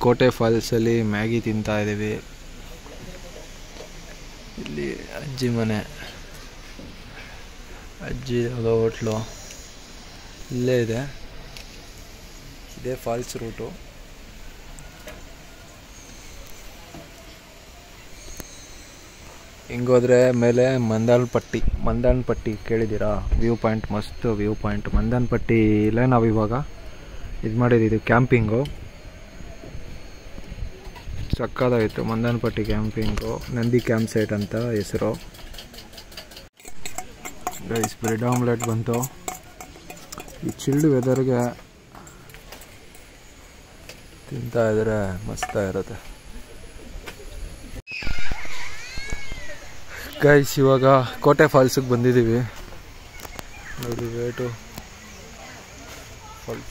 ಕೋಟೆ ಫಾಲ್ಸಲ್ಲಿ ಮ್ಯಾಗಿ ತಿಂತಾ ಇದ್ದೀವಿ. ಇಲ್ಲಿ ಅಜ್ಜಿ ಮನೆ, ಅಜ್ಜಿ ಹೋಟ್ಲು ಇಲ್ಲೇ ಇದೆ. ಇದೇ ಫಾಲ್ಸ್ ರೂಟು. ಹಿಂಗೋದ್ರೆ ಮೇಲೆ ಮಂದನ್ಪಟ್ಟಿ ಕೇಳಿದ್ದೀರಾ? ವ್ಯೂ ಪಾಯಿಂಟ್, ಮಸ್ತ್ ವ್ಯೂ ಪಾಯಿಂಟ್. ಮಂದನ್ಪಟ್ಟಿಲೇ ನಾವು ಇವಾಗ ಇದು ಮಾಡಿದ್ದು ಕ್ಯಾಂಪಿಂಗು. ಸಕ್ಕದಾಗಿತ್ತು Mandalpatti camping. Nandi camp site ಅಂತ ಹೆಸರು. ಗೈಸ್ ಬ್ರೆಡ್ ಆಮ್ಲೆಟ್ ಬಂತು. ಈ ಚಿಲ್ಡ್ ವೆದರ್ಗೆ ತಿಂತಾ ಇದ್ರೆ ಮಸ್ತಾಗಿರುತ್ತೆ. ಗೈಸ್ ಇವಾಗ ಕೋಟೆ ಫಾಲ್ಸಿಗೆ ಬಂದಿದ್ದೀವಿ. ನೋಡಿ ವೇಟು ಫಾಲ್ಸ್.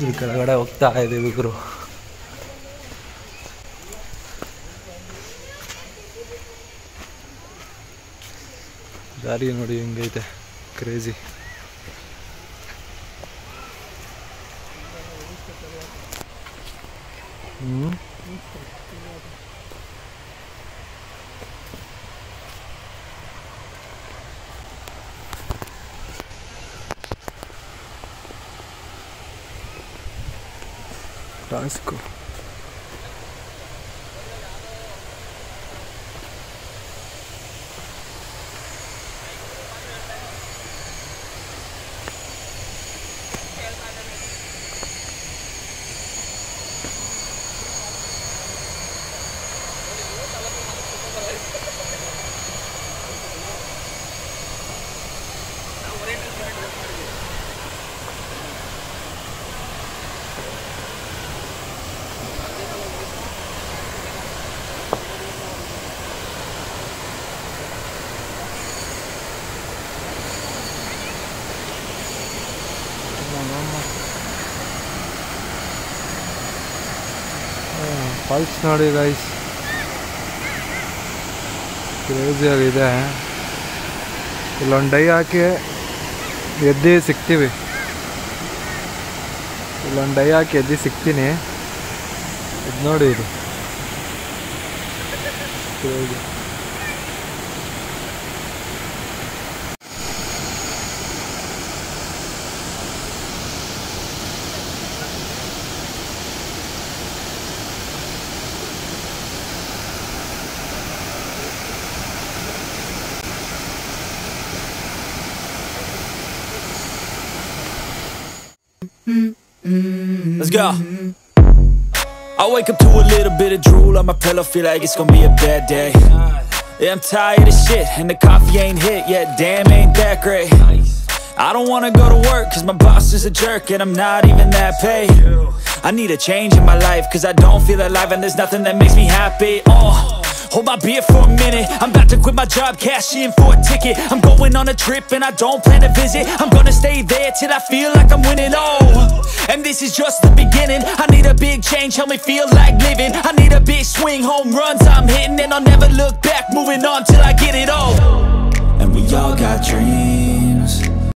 ಈ ಕೆಳಗಡೆ ಹೋಗ್ತಾ ಇದ್ದೀವಿ ಗುರು. ದಾರಿ ನೋಡಿ ಹೆಂಗೈತೆ, ಕ್ರೇಜಿ. ಟಾಸ್ಕು ಫಾಲ್ಸ್ ನೋಡಿ ಗೈಸ್, ಕ್ರೇಜಿಯಾಗಿದೆ. ಇಲ್ಲೊಂದು ಡೈ ಹಾಕಿ ಎದ್ದು ಸಿಗ್ತೀವಿ. ಇಲ್ಲೊಂದು ಡೈ ಹಾಕಿ ಎದ್ದು ಸಿಗ್ತೀನಿ. ಇದು ನೋಡಿ, ಇದು crazy. Let's go. I wake up to a little bit of drool on my pillow, feel like it's gonna be a bad day. Yeah, I'm tired of shit, and the coffee ain't hit yet, damn ain't that great. I don't wanna go to work, cause my boss is a jerk, and I'm not even that paid. I need a change in my life, cause I don't feel alive, and there's nothing that makes me happy. Hold my beer for a minute, I'm about to quit my job, cash in for a ticket. I'm going on a trip and I don't plan to visit. I'm gonna stay there till I feel like I'm winning, and this is just the beginning. I need a big change, help me feel like living. I need a big swing, home runs I'm hitting, and I'll never look back, moving on